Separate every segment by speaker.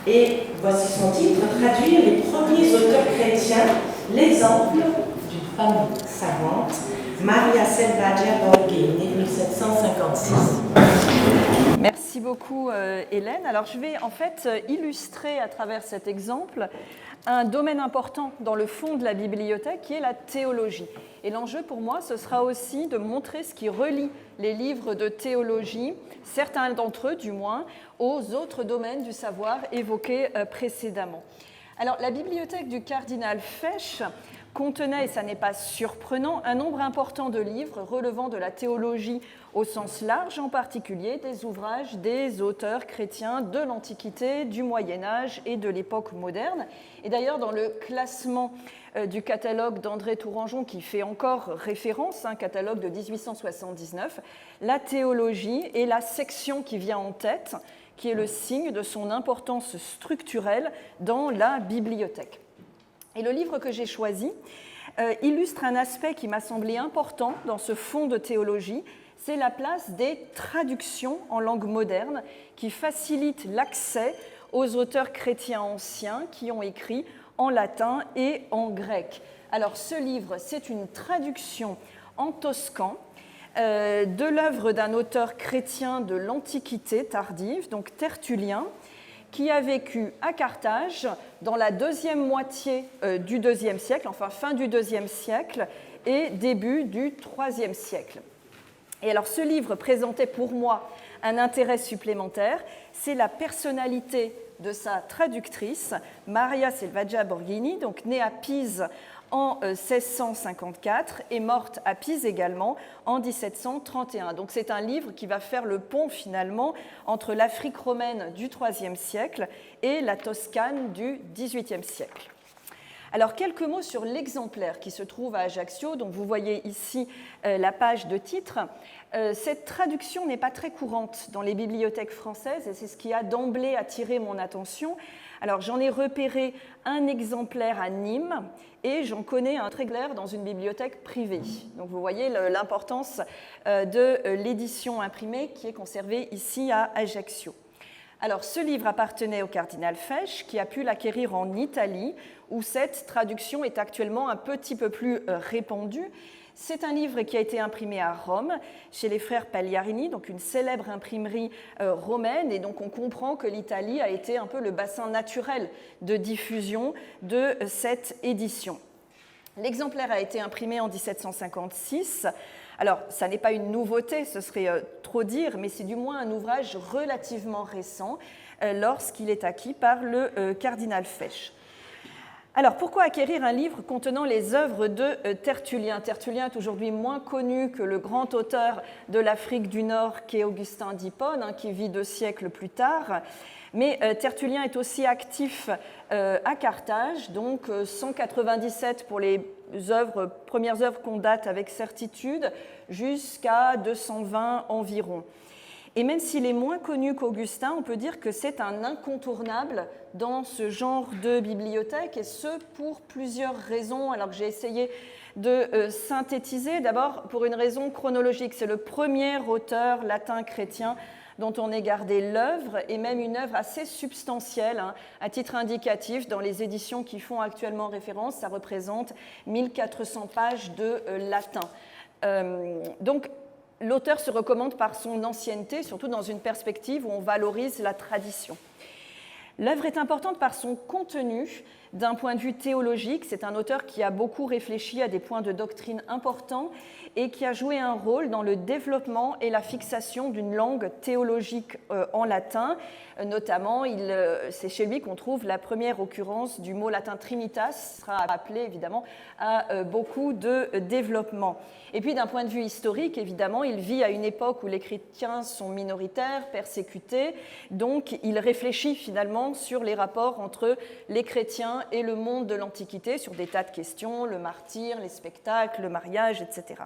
Speaker 1: Et voici son titre, traduire les premiers auteurs chrétiens, l'exemple d'une femme savante, Maria Selvaggia Borghini, née 1756.
Speaker 2: Merci beaucoup Hélène. Alors je vais en fait illustrer à travers cet exemple un domaine important dans le fond de la bibliothèque qui est la théologie. Et l'enjeu pour moi, ce sera aussi de montrer ce qui relie les livres de théologie, certains d'entre eux du moins, aux autres domaines du savoir évoqués précédemment. Alors la bibliothèque du cardinal Fesch contenait, et ça n'est pas surprenant, un nombre important de livres relevant de la théologie au sens large, en particulier des ouvrages des auteurs chrétiens de l'Antiquité, du Moyen-Âge et de l'époque moderne. Et d'ailleurs, dans le classement du catalogue d'André Tourangeau, qui fait encore référence, un catalogue de 1879, la théologie est la section qui vient en tête, qui est le signe de son importance structurelle dans la bibliothèque. Et le livre que j'ai choisi illustre un aspect qui m'a semblé important dans ce fond de théologie, c'est la place des traductions en langue moderne qui facilitent l'accès aux auteurs chrétiens anciens qui ont écrit en latin et en grec. Alors ce livre, c'est une traduction en toscan de l'œuvre d'un auteur chrétien de l'Antiquité tardive, donc Tertullien, qui a vécu à Carthage dans la deuxième moitié du IIe siècle, enfin fin du IIe siècle et début du IIIe siècle. Et alors ce livre présentait pour moi un intérêt supplémentaire, c'est la personnalité de sa traductrice, Maria Selvaggia Borghini, donc née à Pise en 1654 et morte à Pise également en 1731. Donc c'est un livre qui va faire le pont finalement entre l'Afrique romaine du IIIe siècle et la Toscane du XVIIIe siècle. Alors quelques mots sur l'exemplaire qui se trouve à Ajaccio, donc vous voyez ici la page de titre. Cette traduction n'est pas très courante dans les bibliothèques françaises et c'est ce qui a d'emblée attiré mon attention. Alors j'en ai repéré un exemplaire à Nîmes et j'en connais un très clair dans une bibliothèque privée. Donc vous voyez l'importance de l'édition imprimée qui est conservée ici à Ajaccio. Alors ce livre appartenait au cardinal Fesch qui a pu l'acquérir en Italie où cette traduction est actuellement un petit peu plus répandue. C'est un livre qui a été imprimé à Rome, chez les frères Pagliarini, donc une célèbre imprimerie romaine, et donc on comprend que l'Italie a été un peu le bassin naturel de diffusion de cette édition. L'exemplaire a été imprimé en 1756. Alors, ça n'est pas une nouveauté, ce serait trop dire, mais c'est du moins un ouvrage relativement récent lorsqu'il est acquis par le cardinal Fesch. Alors, pourquoi acquérir un livre contenant les œuvres de Tertullien ? Tertullien est aujourd'hui moins connu que le grand auteur de l'Afrique du Nord qu'est Augustin d'Hippone, qui vit 2 siècles plus tard. Mais Tertullien est aussi actif à Carthage, donc 197 pour les premières œuvres qu'on date avec certitude, jusqu'à 220 environ. Et même s'il est moins connu qu'Augustin, on peut dire que c'est un incontournable dans ce genre de bibliothèque, et ce pour plusieurs raisons, alors que j'ai essayé de synthétiser. D'abord, pour une raison chronologique, c'est le premier auteur latin chrétien dont on ait gardé l'œuvre, et même une œuvre assez substantielle, à titre indicatif, dans les éditions qui font actuellement référence, ça représente 1400 pages de latin. Donc, l'auteur se recommande par son ancienneté, surtout dans une perspective où on valorise la tradition. L'œuvre est importante par son contenu. D'un point de vue théologique, c'est un auteur qui a beaucoup réfléchi à des points de doctrine importants et qui a joué un rôle dans le développement et la fixation d'une langue théologique en latin. Notamment, c'est chez lui qu'on trouve la première occurrence du mot latin trinitas, qui sera appelé évidemment à beaucoup de développement. Et puis d'un point de vue historique, évidemment, il vit à une époque où les chrétiens sont minoritaires, persécutés, donc il réfléchit finalement sur les rapports entre les chrétiens et le monde de l'Antiquité, sur des tas de questions, le martyre, les spectacles, le mariage, etc.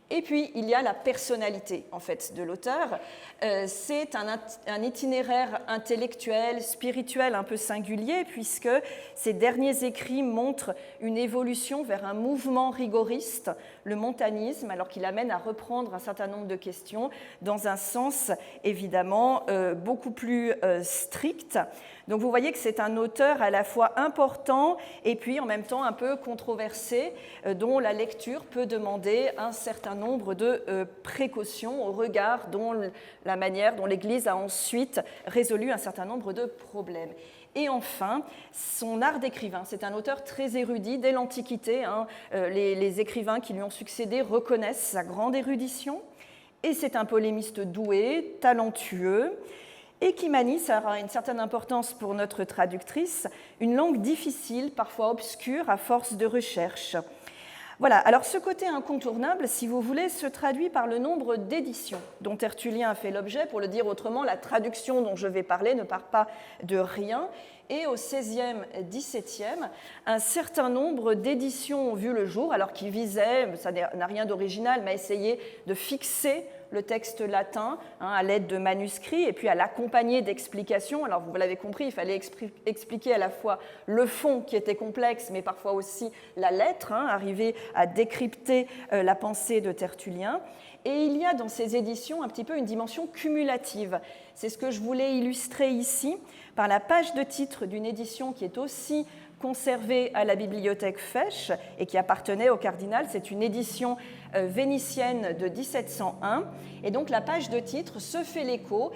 Speaker 2: Et puis, il y a la personnalité, en fait, de l'auteur. C'est un itinéraire intellectuel, spirituel un peu singulier, puisque ses derniers écrits montrent une évolution vers un mouvement rigoriste, le montanisme, alors qu'il amène à reprendre un certain nombre de questions dans un sens, évidemment, beaucoup plus strict. Donc vous voyez que c'est un auteur à la fois important et puis en même temps un peu controversé, dont la lecture peut demander un certain nombre de précautions au regard de la manière dont l'Église a ensuite résolu un certain nombre de problèmes. Et enfin, son art d'écrivain. C'est un auteur très érudit dès l'Antiquité. Les écrivains qui lui ont succédé reconnaissent sa grande érudition. Et c'est un polémiste doué, talentueux, et qui manie, ça aura une certaine importance pour notre traductrice, une langue difficile, parfois obscure, à force de recherche. Voilà, alors ce côté incontournable, si vous voulez, se traduit par le nombre d'éditions dont Tertullien a fait l'objet. Pour le dire autrement, la traduction dont je vais parler ne part pas de rien. Et au XVIe, XVIIe, un certain nombre d'éditions ont vu le jour, alors qui visaient, ça n'a rien d'original, mais essayer de fixer le texte latin à l'aide de manuscrits et puis à l'accompagner d'explications. Alors vous l'avez compris, il fallait expliquer à la fois le fond qui était complexe, mais parfois aussi la lettre, arriver à décrypter la pensée de Tertullien. Et il y a dans ces éditions un petit peu une dimension cumulative. C'est ce que je voulais illustrer ici par la page de titre d'une édition qui est aussi conservée à la bibliothèque Fesch et qui appartenait au cardinal. C'est une édition vénitienne de 1701. Et donc la page de titre se fait l'écho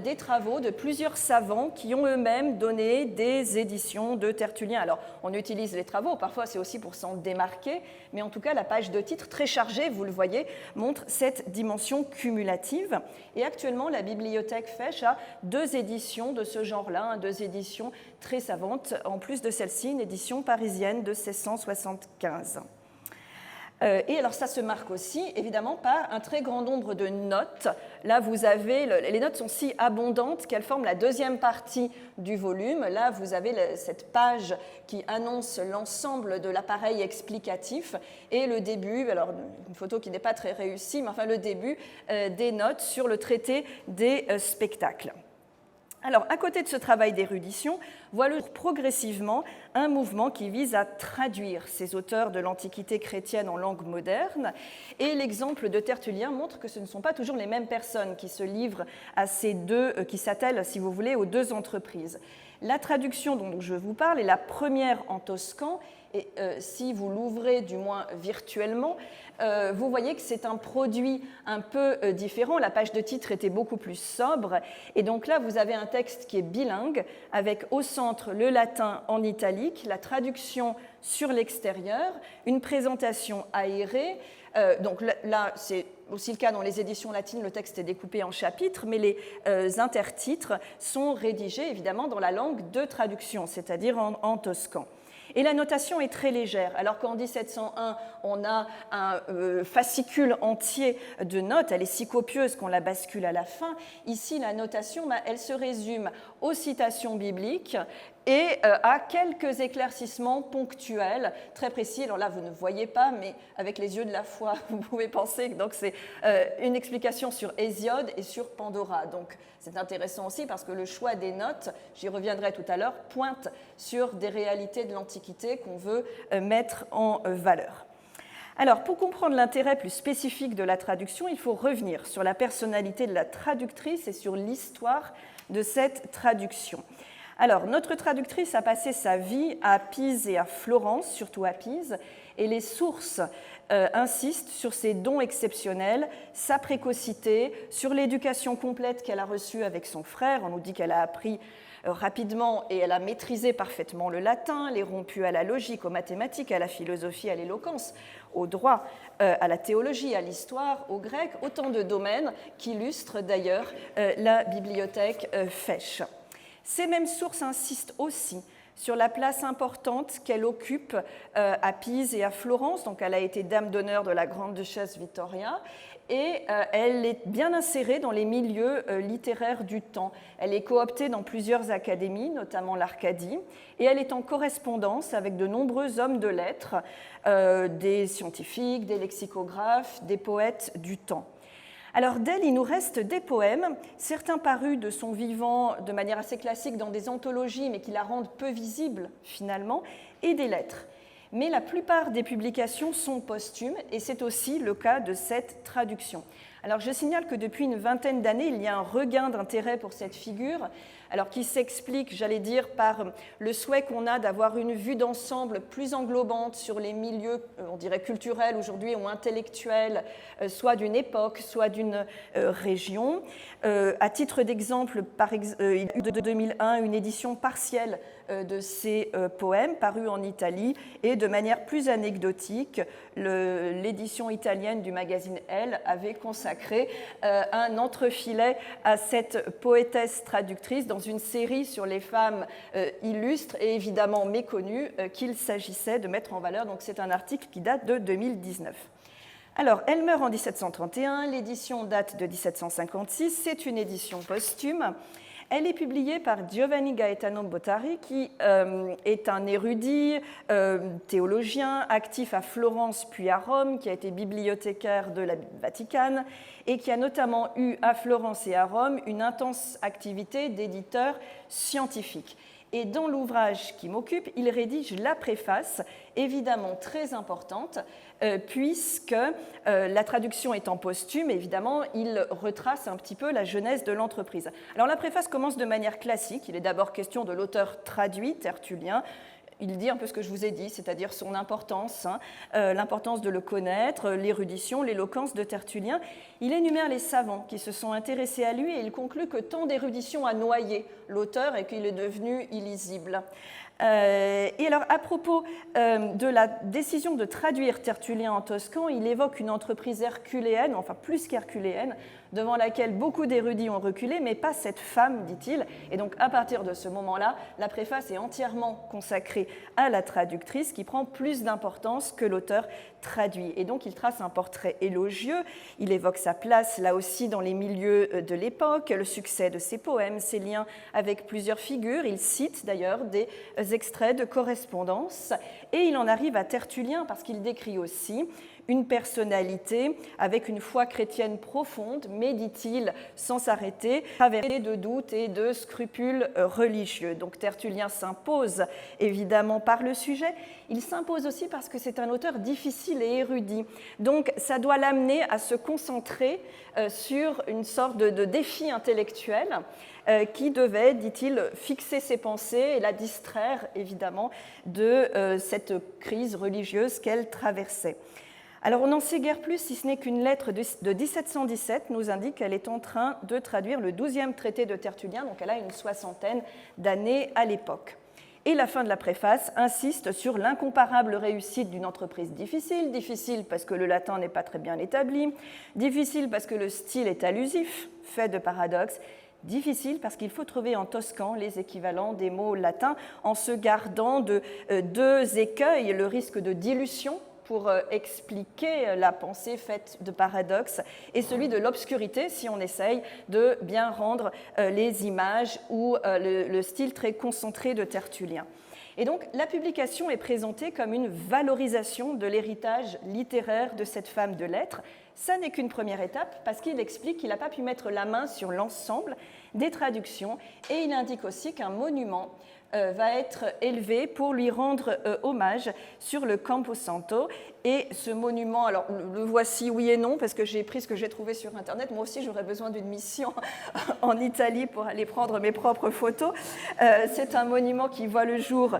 Speaker 2: des travaux de plusieurs savants qui ont eux-mêmes donné des éditions de Tertullien. Alors on utilise les travaux, parfois c'est aussi pour s'en démarquer, mais en tout cas la page de titre très chargée, vous le voyez, montre cette dimension cumulative. Et actuellement la bibliothèque Fesch a 2 éditions de ce genre-là, 2 éditions très savantes, en plus de celle-ci, une édition parisienne de 1675. Et alors ça se marque aussi évidemment par un très grand nombre de notes. Là vous avez, les notes sont si abondantes qu'elles forment la deuxième partie du volume. Là vous avez cette page qui annonce l'ensemble de l'appareil explicatif et le début, alors une photo qui n'est pas très réussie, mais enfin le début des notes sur le traité des spectacles. Alors, à côté de ce travail d'érudition, voilà progressivement un mouvement qui vise à traduire ces auteurs de l'Antiquité chrétienne en langue moderne. Et l'exemple de Tertullien montre que ce ne sont pas toujours les mêmes personnes qui se livrent à ces deux, qui s'attellent, si vous voulez, aux 2 entreprises. La traduction dont je vous parle est la première en toscan, et si vous l'ouvrez du moins virtuellement, vous voyez que c'est un produit un peu différent. La page de titre était beaucoup plus sobre, et donc là vous avez un texte qui est bilingue, avec au centre le latin en italique, la traduction sur l'extérieur, une présentation aérée. Donc là, c'est aussi le cas dans les éditions latines, le texte est découpé en chapitres, mais les intertitres sont rédigés évidemment dans la langue de traduction, c'est-à-dire en toscan. Et la notation est très légère. Alors qu'en 1701, on a un fascicule entier de notes, elle est si copieuse qu'on la bascule à la fin. Ici, la notation, elle se résume aux citations bibliques et à quelques éclaircissements ponctuels, très précis. Alors là, vous ne voyez pas, mais avec les yeux de la foi, vous pouvez penser que c'est une explication sur Hésiode et sur Pandora. Donc c'est intéressant aussi parce que le choix des notes, j'y reviendrai tout à l'heure, pointe sur des réalités de l'Antiquité qu'on veut mettre en valeur. Alors, pour comprendre l'intérêt plus spécifique de la traduction, il faut revenir sur la personnalité de la traductrice et sur l'histoire de cette traduction. Alors, notre traductrice a passé sa vie à Pise et à Florence, surtout à Pise, et les sources insistent sur ses dons exceptionnels, sa précocité, sur l'éducation complète qu'elle a reçue avec son frère. On nous dit qu'elle a appris rapidement et elle a maîtrisé parfaitement le latin, les rompus à la logique, aux mathématiques, à la philosophie, à l'éloquence, au droit, à la théologie, à l'histoire, au grec, autant de domaines qu'illustrent d'ailleurs la bibliothèque Fesch. Ces mêmes sources insistent aussi sur la place importante qu'elle occupe à Pise et à Florence. Donc elle a été dame d'honneur de la grande duchesse Vittoria et elle est bien insérée dans les milieux littéraires du temps. Elle est cooptée dans plusieurs académies, notamment l'Arcadie, et elle est en correspondance avec de nombreux hommes de lettres, des scientifiques, des lexicographes, des poètes du temps. Alors d'elle, il nous reste des poèmes, certains parus de son vivant de manière assez classique dans des anthologies, mais qui la rendent peu visible finalement, et des lettres. Mais la plupart des publications sont posthumes, et c'est aussi le cas de cette traduction. Alors je signale que depuis une vingtaine d'années, il y a un regain d'intérêt pour cette figure. alors qui s'explique, j'allais dire, par le souhait qu'on a d'avoir une vue d'ensemble plus englobante sur les milieux, on dirait culturels aujourd'hui ou intellectuels, soit d'une époque, soit d'une région. À titre d'exemple, de 2001, une édition partielle de ces poèmes parus en Italie, et de manière plus anecdotique, l'édition italienne du magazine Elle avait consacré un entrefilet à cette poétesse traductrice dans une série sur les femmes illustres et évidemment méconnues qu'il s'agissait de mettre en valeur. Donc c'est un article qui date de 2019. Alors, elle meurt en 1731, l'édition date de 1756, c'est une édition posthume. Elle est publiée par Giovanni Gaetano Bottari, qui est un érudit, théologien, actif à Florence puis à Rome, qui a été bibliothécaire de la Vatican et qui a notamment eu à Florence et à Rome une intense activité d'éditeur scientifique. Et dans l'ouvrage qui m'occupe, il rédige la préface, évidemment très importante, puisque la traduction étant posthume, évidemment, il retrace un petit peu la genèse de l'entreprise. Alors la préface commence de manière classique. Il est d'abord question de l'auteur traduit, Tertullien. Il dit un peu ce que je vous ai dit, c'est-à-dire son importance, l'importance de le connaître, l'érudition, l'éloquence de Tertullien. Il énumère les savants qui se sont intéressés à lui et il conclut que tant d'érudition a noyé l'auteur et qu'il est devenu illisible. Et alors, à propos de la décision de traduire Tertullien en toscan, il évoque une entreprise herculéenne, enfin plus qu'herculéenne, devant laquelle beaucoup d'érudits ont reculé, mais pas cette femme, dit-il. Et donc, à partir de ce moment-là, la préface est entièrement consacrée à la traductrice, qui prend plus d'importance que l'auteur traduit. Et donc, il trace un portrait élogieux. Il évoque sa place, là aussi, dans les milieux de l'époque, le succès de ses poèmes, ses liens avec plusieurs figures. Il cite d'ailleurs des extraits de correspondance. Et il en arrive à Tertullien, parce qu'il décrit aussi une personnalité avec une foi chrétienne profonde, mais, dit-il, sans s'arrêter, traversée de doutes et de scrupules religieux. Donc Tertullien s'impose évidemment par le sujet, il s'impose aussi parce que c'est un auteur difficile et érudit. Donc ça doit l'amener à se concentrer sur une sorte de défi intellectuel qui devait, dit-il, fixer ses pensées et la distraire évidemment de cette crise religieuse qu'elle traversait. Alors on n'en sait guère plus, si ce n'est qu'une lettre de 1717 nous indique qu'elle est en train de traduire le 12e traité de Tertullien, donc elle a une soixantaine d'années à l'époque. Et la fin de la préface insiste sur l'incomparable réussite d'une entreprise difficile, difficile parce que le latin n'est pas très bien établi, difficile parce que le style est allusif, fait de paradoxes, difficile parce qu'il faut trouver en toscan les équivalents des mots latins en se gardant de deux écueils, le risque de dilution pour expliquer la pensée faite de paradoxes, et celui de l'obscurité, si on essaye de bien rendre les images ou le style très concentré de Tertullien. Et donc, la publication est présentée comme une valorisation de l'héritage littéraire de cette femme de lettres. Ça n'est qu'une première étape, parce qu'il explique qu'il n'a pas pu mettre la main sur l'ensemble des traductions, et il indique aussi qu'un monument va être élevé pour lui rendre hommage sur le Campo Santo. Et ce monument, alors le voici oui et non, parce que j'ai pris ce que j'ai trouvé sur Internet. Moi aussi, j'aurais besoin d'une mission en Italie pour aller prendre mes propres photos. C'est un monument qui voit le jour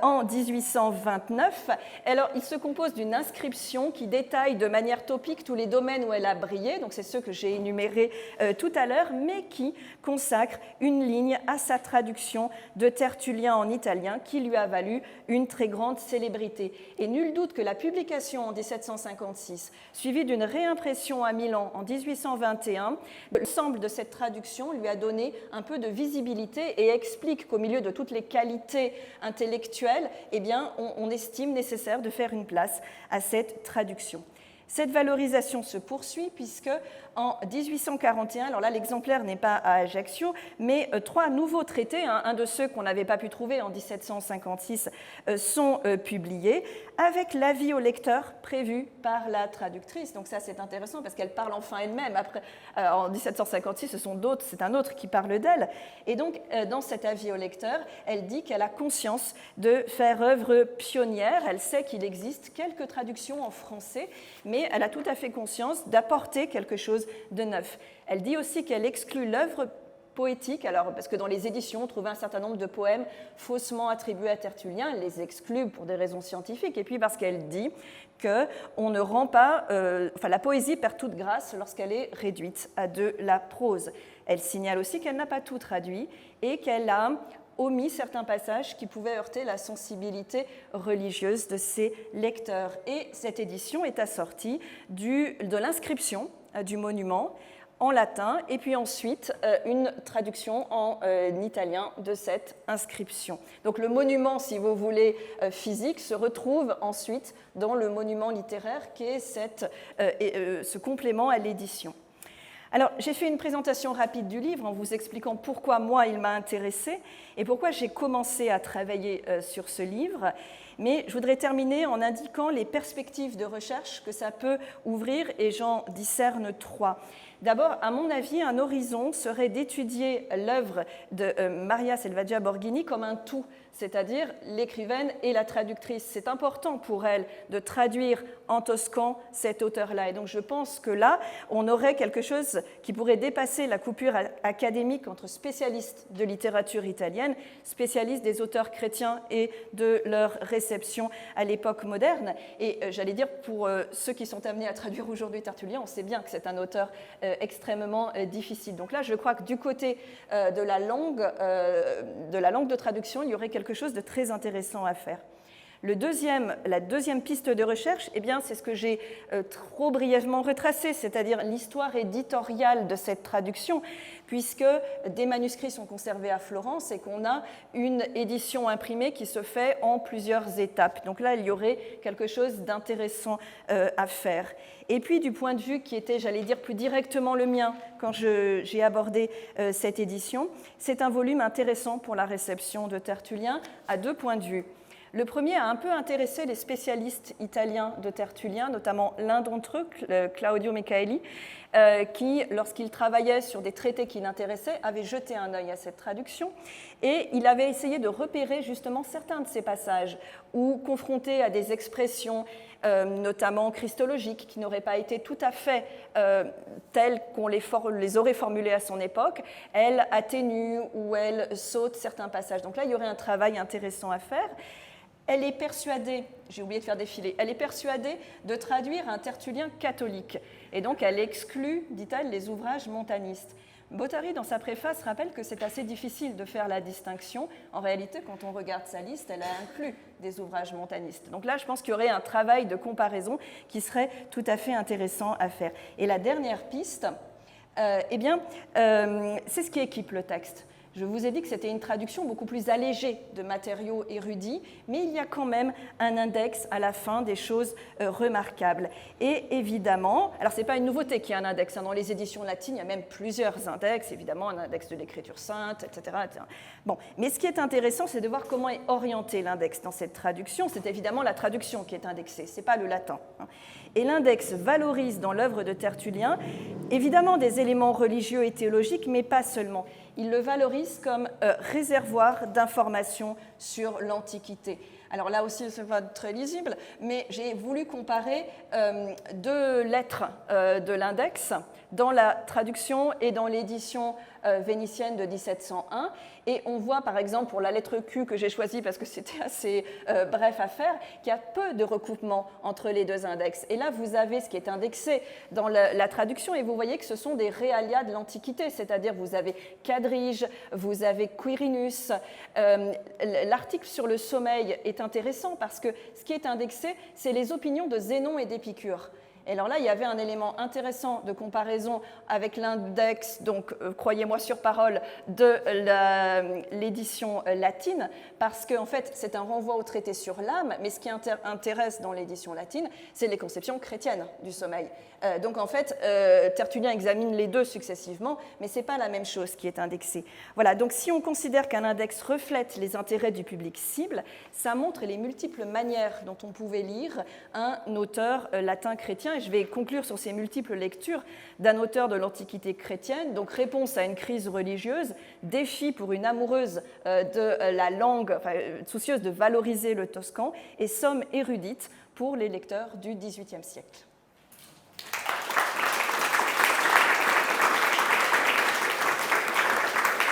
Speaker 2: en 1829. Alors, il se compose d'une inscription qui détaille de manière topique tous les domaines où elle a brillé, donc c'est ceux que j'ai énumérés tout à l'heure, mais qui consacre une ligne à sa traduction de Tertullien en italien, qui lui a valu une très grande célébrité. Et nul doute que la publication en 1756, suivie d'une réimpression à Milan en 1821, l'ensemble de cette traduction lui a donné un peu de visibilité et explique qu'au milieu de toutes les qualités intellectuelles, eh bien, on estime nécessaire de faire une place à cette traduction. Cette valorisation se poursuit puisque en 1841, alors là l'exemplaire n'est pas à Ajaccio, mais 3 nouveaux traités, un de ceux qu'on n'avait pas pu trouver en 1756, sont publiés avec l'avis au lecteur prévu par la traductrice. Donc ça c'est intéressant parce qu'elle parle enfin elle-même. Après, en 1756, c'est un autre qui parle d'elle. Et donc dans cet avis au lecteur, elle dit qu'elle a conscience de faire œuvre pionnière. Elle sait qu'il existe quelques traductions en français, mais elle a tout à fait conscience d'apporter quelque chose de neuf. Elle dit aussi qu'elle exclut l'œuvre poétiques, alors, parce que dans les éditions, on trouvait un certain nombre de poèmes faussement attribués à Tertullien, elle les exclut pour des raisons scientifiques, et puis parce qu'elle dit qu'on ne rend pas, la poésie perd toute grâce lorsqu'elle est réduite à de la prose. Elle signale aussi qu'elle n'a pas tout traduit et qu'elle a omis certains passages qui pouvaient heurter la sensibilité religieuse de ses lecteurs. Et cette édition est assortie de l'inscription du monument en latin, et puis ensuite une traduction en italien de cette inscription. Donc le monument, si vous voulez, physique, se retrouve ensuite dans le monument littéraire qui est ce complément à l'édition. Alors, j'ai fait une présentation rapide du livre en vous expliquant pourquoi moi il m'a intéressée et pourquoi j'ai commencé à travailler sur ce livre. Mais je voudrais terminer en indiquant les perspectives de recherche que ça peut ouvrir, et j'en discerne 3. D'abord, à mon avis, un horizon serait d'étudier l'œuvre de Maria Selvaggia Borghini comme un tout, c'est-à-dire l'écrivaine et la traductrice. C'est important pour elle de traduire en toscan cet auteur-là. Et donc je pense que là, on aurait quelque chose qui pourrait dépasser la coupure académique entre spécialistes de littérature italienne, spécialistes des auteurs chrétiens et de leur réception à l'époque moderne. Et j'allais dire, pour ceux qui sont amenés à traduire aujourd'hui Tertullien, on sait bien que c'est un auteur extrêmement difficile. Donc là, je crois que du côté de la langue de traduction, il y aurait quelque chose de très intéressant à faire. La deuxième piste de recherche, eh bien, c'est ce que j'ai trop brièvement retracé, c'est-à-dire l'histoire éditoriale de cette traduction, puisque des manuscrits sont conservés à Florence et qu'on a une édition imprimée qui se fait en plusieurs étapes. Donc là, il y aurait quelque chose d'intéressant à faire. Et puis, du point de vue qui était, j'allais dire, plus directement le mien quand j'ai abordé cette édition, c'est un volume intéressant pour la réception de Tertullien à 2 points de vue. Le premier a un peu intéressé les spécialistes italiens de Tertullien, notamment l'un d'entre eux, Claudio Michaeli, qui, lorsqu'il travaillait sur des traités qui l'intéressaient, avait jeté un œil à cette traduction et il avait essayé de repérer justement certains de ces passages où, confrontés à des expressions notamment christologiques qui n'auraient pas été tout à fait telles qu'on les aurait formulées à son époque, elle atténue ou elle saute certains passages. Donc là, il y aurait un travail intéressant à faire. Elle est persuadée, j'ai oublié de faire défiler, elle est persuadée de traduire un Tertullien catholique. Et donc elle exclut, dit-elle, les ouvrages montanistes. Bottari, dans sa préface, rappelle que c'est assez difficile de faire la distinction. En réalité, quand on regarde sa liste, elle a inclus des ouvrages montanistes. Donc là, je pense qu'il y aurait un travail de comparaison qui serait tout à fait intéressant à faire. Et la dernière piste, c'est ce qui équipe le texte. Je vous ai dit que c'était une traduction beaucoup plus allégée de matériaux érudits, mais il y a quand même un index à la fin, des choses remarquables. Et évidemment, alors ce n'est pas une nouveauté qu'il y a un index, dans les éditions latines, il y a même plusieurs index, évidemment, un index de l'écriture sainte, etc., etc. Bon, mais ce qui est intéressant, c'est de voir comment est orienté l'index dans cette traduction. C'est évidemment la traduction qui est indexée, ce n'est pas le latin. Et l'index valorise dans l'œuvre de Tertullien, évidemment, des éléments religieux et théologiques, mais pas seulement. Il le valorise comme réservoir d'informations sur l'Antiquité. Alors là aussi, ce n'est pas très lisible, mais j'ai voulu comparer 2 lettres de l'index dans la traduction et dans l'édition vénitienne de 1701. Et on voit, par exemple, pour la lettre Q que j'ai choisie parce que c'était assez bref à faire, qu'il y a peu de recoupement entre les 2 index. Et là, vous avez ce qui est indexé dans la traduction et vous voyez que ce sont des réalia de l'Antiquité, c'est-à-dire vous avez Quadrige, vous avez Quirinus. L'article sur le sommeil est intéressant parce que ce qui est indexé, c'est les opinions de Zénon et d'Épicure. Et alors là, il y avait un élément intéressant de comparaison avec l'index, donc croyez-moi sur parole, de l'édition latine, parce qu'en fait, c'est un renvoi au traité sur l'âme, mais ce qui intéresse dans l'édition latine, c'est les conceptions chrétiennes du sommeil. Donc en fait, Tertullien examine les 2 successivement, mais ce n'est pas la même chose qui est indexée. Voilà, donc si on considère qu'un index reflète les intérêts du public cible, ça montre les multiples manières dont on pouvait lire un auteur latin chrétien. Et je vais conclure sur ces multiples lectures d'un auteur de l'Antiquité chrétienne, donc réponse à une crise religieuse, défi pour une amoureuse de la langue, soucieuse de valoriser le toscan, et somme érudite pour les lecteurs du XVIIIe siècle.